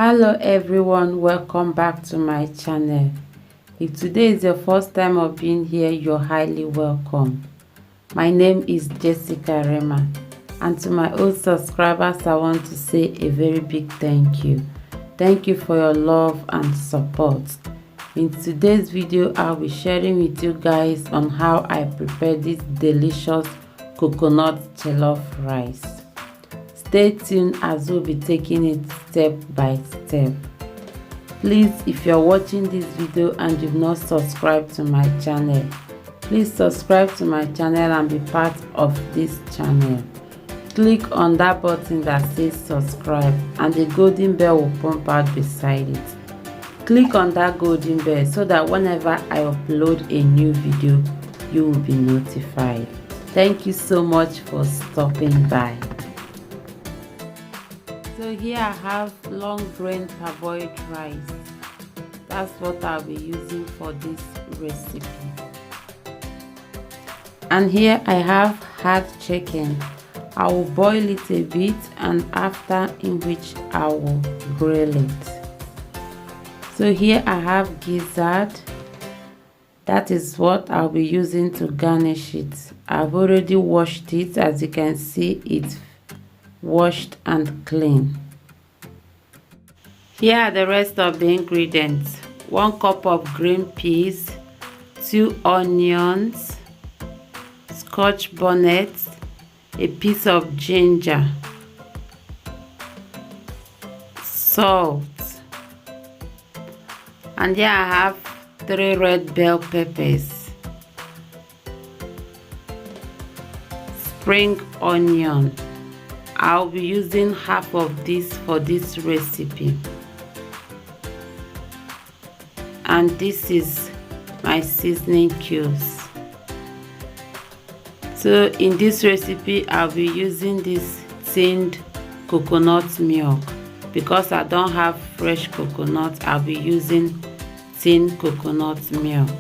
Hello everyone, welcome back to my channel. If today is your first time of being here, you're highly welcome. My name is Jessica Rema, and to my old subscribers I want to say a very big thank you. Thank you for your love and support. In today's video I'll be sharing with you guys on how I prepare this delicious coconut jollof rice. Stay tuned as we'll be taking it step by step. Please, if you're watching this video and you've not subscribed to my channel, please subscribe to my channel and be part of this channel. Click on that button that says subscribe and the golden bell will pop out beside it. Click on that golden bell so that whenever I upload a new video, you will be notified. Thank you so much for stopping by. So here I have long grain parboiled rice. That's what I'll be using for this recipe. And here I have hard chicken. I will boil it a bit, and after in which I will grill it. So here I have gizzard. That is what I'll be using to garnish it. I've already washed it. As you can see, it's washed and clean. Here are the rest of the ingredients: 1 cup of green peas, 2 onions, Scotch bonnet, a piece of ginger, salt, and here I have 3 red bell peppers, spring onion. I'll be using half of this for this recipe. And this is my seasoning cubes. So in this recipe I'll be using this tinned coconut milk. Because I don't have fresh coconut, I'll be using tinned coconut milk.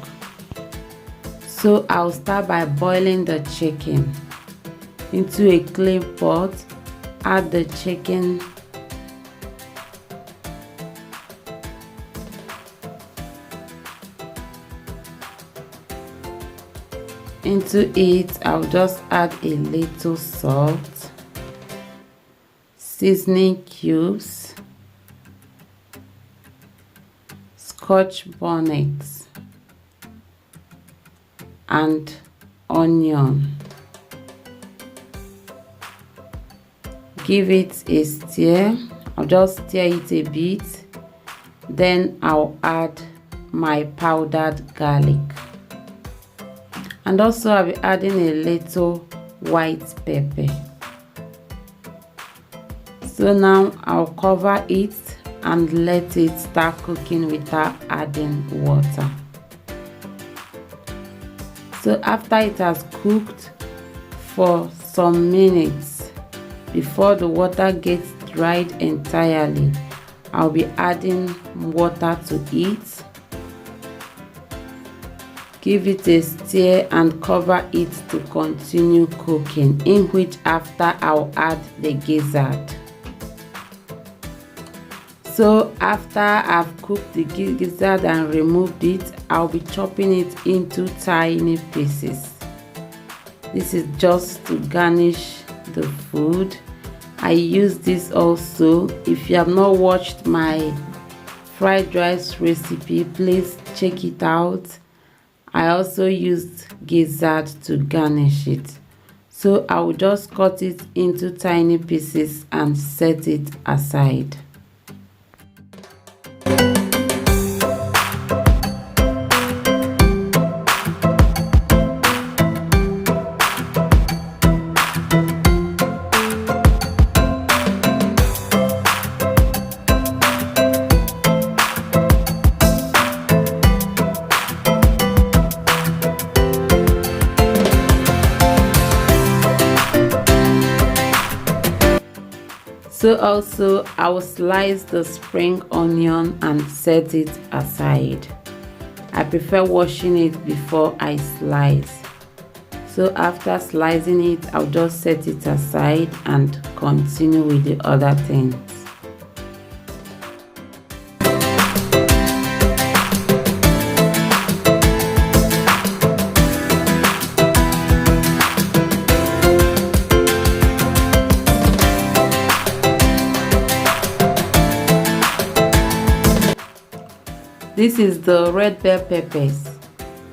So I'll start by boiling the chicken. Into a clean pot, add the chicken, into it I'll just add a little salt, seasoning cubes, Scotch bonnet, and onion. Give it a stir. I'll just stir it a bit, then I'll add my powdered garlic, and also I'll be adding a little white pepper. So now I'll cover it and let it start cooking without adding water. So after it has cooked for some minutes, before the water gets dried entirely, I'll be adding water to it. Give it a stir and cover it to continue cooking, in which after I'll add the gizzard. So after I've cooked the gizzard and removed it, I'll be chopping it into tiny pieces. This is just to garnish the food. I use this also. If you have not watched my fried rice recipe, please check it out. I also used gizzard to garnish it. So I will just cut it into tiny pieces and set it aside. So also I will slice the spring onion and set it aside. I prefer washing it before I slice. So after slicing it, I'll just set it aside and continue with the other things. This is the red bell peppers.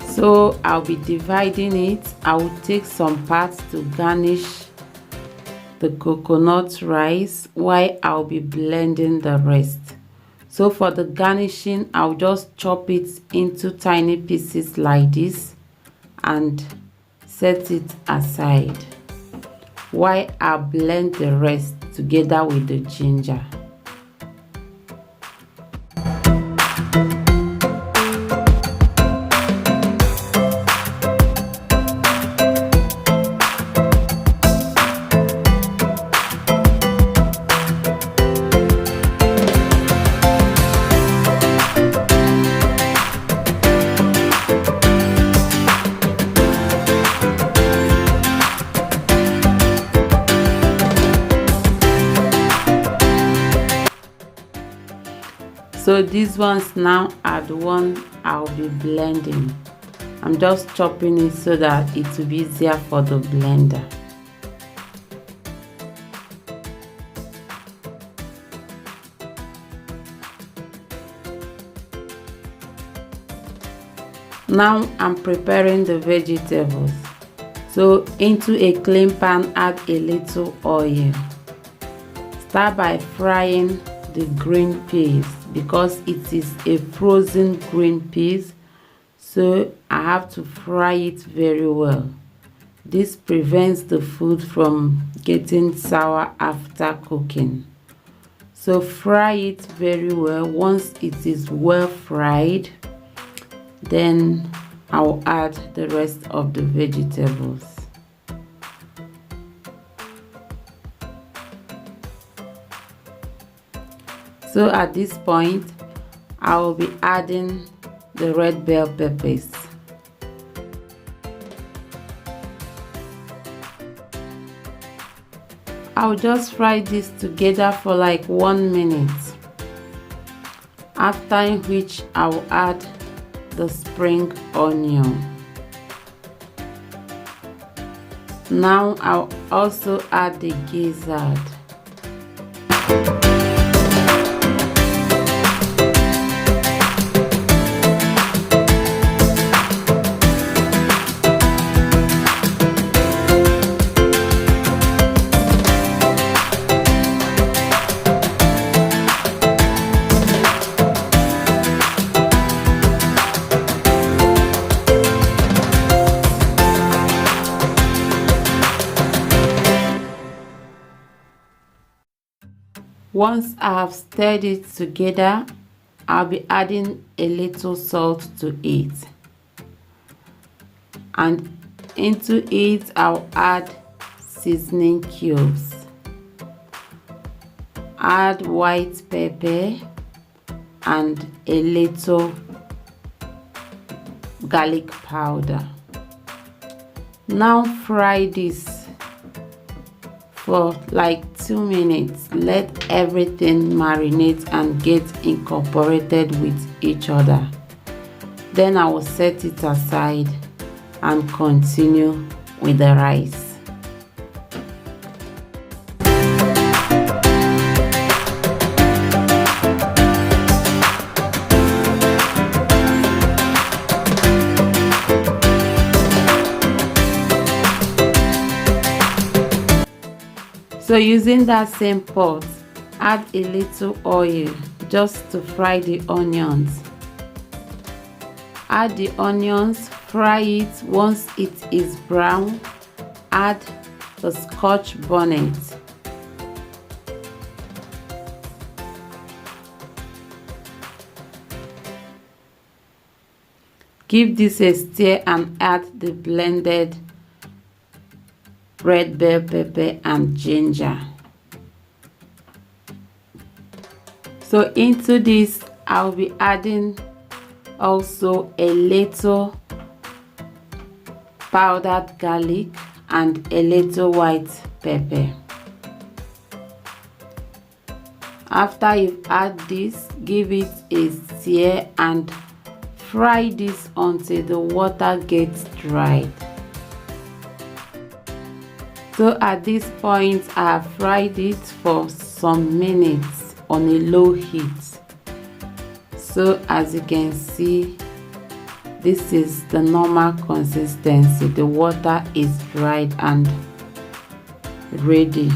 So I'll be dividing it. I will take some parts to garnish the coconut rice while I'll be blending the rest. So for the garnishing, I'll just chop it into tiny pieces like this and set it aside while I blend the rest together with the ginger. So these ones now are the one I'll be blending. I'm just chopping it so that it will be easier for the blender. Now I'm preparing the vegetables. So into a clean pan, add a little oil. Start by frying the green peas because it is a frozen green peas, so I have to fry it very well. This prevents the food from getting sour after cooking. So fry it very well. Once it is well fried, then I'll add the rest of the vegetables. So at this point, I will be adding the red bell peppers. I'll just fry this together for like 1 minute, after which I will add the spring onion. Now I'll also add the gizzard. Once I have stirred it together, I'll be adding a little salt to it. And into it, I'll add seasoning cubes. Add white pepper and a little garlic powder. Now fry this for like 2 minutes. Let everything marinate and get incorporated with each other. Then I will set it aside and continue with the rice. So using that same pot, add a little oil just to fry the onions. Add the onions, fry it. Once it is brown, add the Scotch bonnet. Give this a stir and add the blended red bell pepper and ginger. So into this, I'll be adding also a little powdered garlic and a little white pepper. After you add this, give it a stir and fry this until the water gets dried. So at this point, I have fried it for some minutes on a low heat. So as you can see, this is the normal consistency. The water is dried and ready.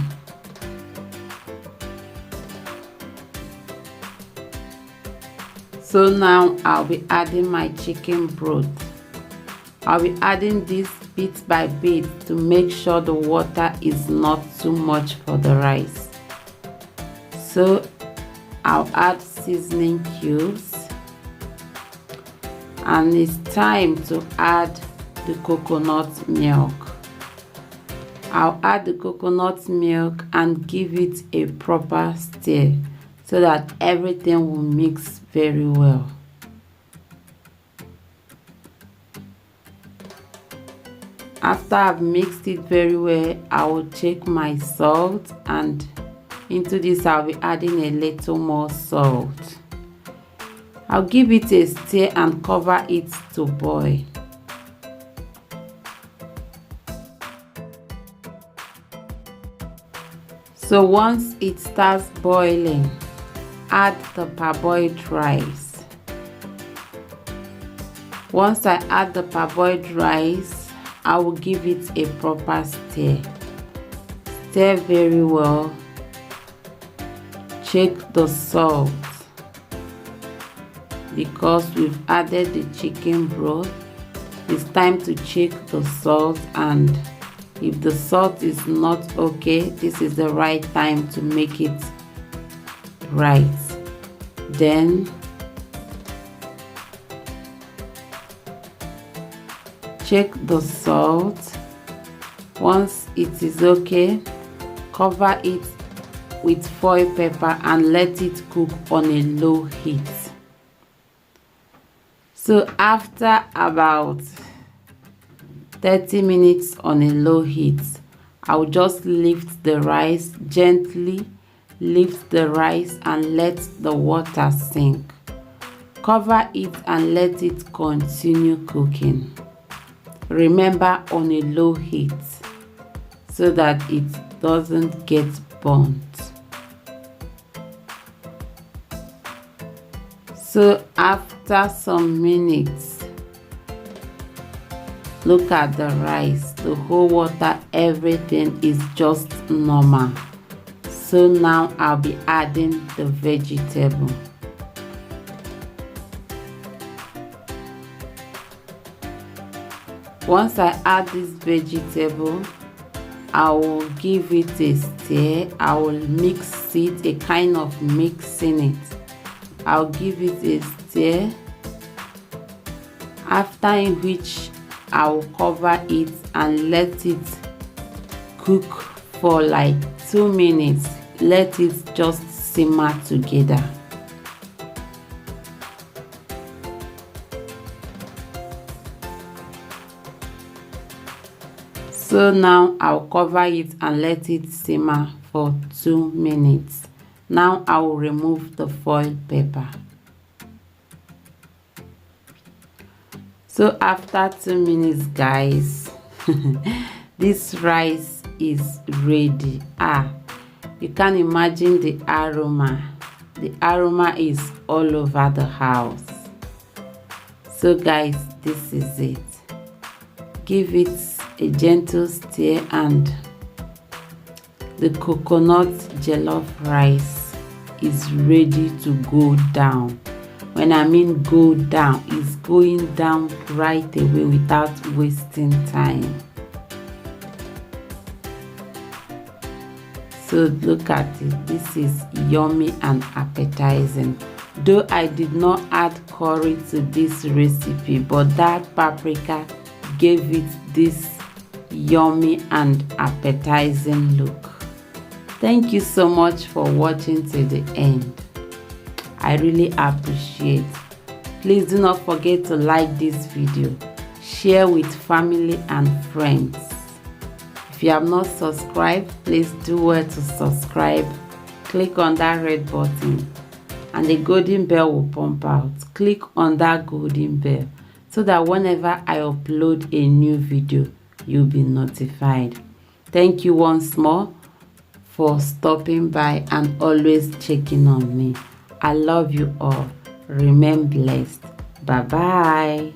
So now I'll be adding my chicken broth. I'll be adding this bit by bit to make sure the water is not too much for the rice. So I'll add seasoning cubes, and it's time to add the coconut milk. I'll add the coconut milk and give it a proper stir so that everything will mix very well. After I've mixed it very well, I will check my salt, and into this I'll be adding a little more salt. I'll give it a stir and cover it to boil. So once it starts boiling, add the parboiled rice. Once I add the parboiled rice, I will give it a proper stir. Stir very well. Check the salt. Because we've added the chicken broth, it's time to check the salt, and if the salt is not okay, this is the right time to make it right. Then check the salt. Once it is okay, cover it with foil paper and let it cook on a low heat. So after about 30 minutes on a low heat, I'll just lift the rice, gently lift the rice and let the water sink. Cover it and let it continue cooking. Remember, on a low heat so that it doesn't get burnt. So after some minutes, look at the rice, the whole water, everything is just normal. So now I'll be adding the vegetable. Once I add this vegetable, I will give it a stir. I will mix it, a kind of mixing it. I'll give it a stir, after in which I will cover it and let it cook for like 2 minutes. Let it just simmer together. So now I'll cover it and let it simmer for 2 minutes. Now I will remove the foil paper. So after 2 minutes, guys, this rice is ready. You can imagine the aroma. The aroma is all over the house. So guys, this is it. Give it a gentle stir and the coconut jollof rice is ready to go down. When I mean go down, it's going down right away without wasting time. So look at it. This is yummy and appetizing. Though I did not add curry to this recipe, but that paprika gave it this yummy and appetizing look. Thank you so much for watching to the end. I really appreciate. Please do not forget to like this video, share with family and friends. If you have not subscribed, please do well to subscribe. Click on that red button and the golden bell will pop out. Click on that golden bell so that whenever I upload a new video, you'll be notified. Thank you once more for stopping by and always checking on me. I love you all. Remain blessed. Bye bye.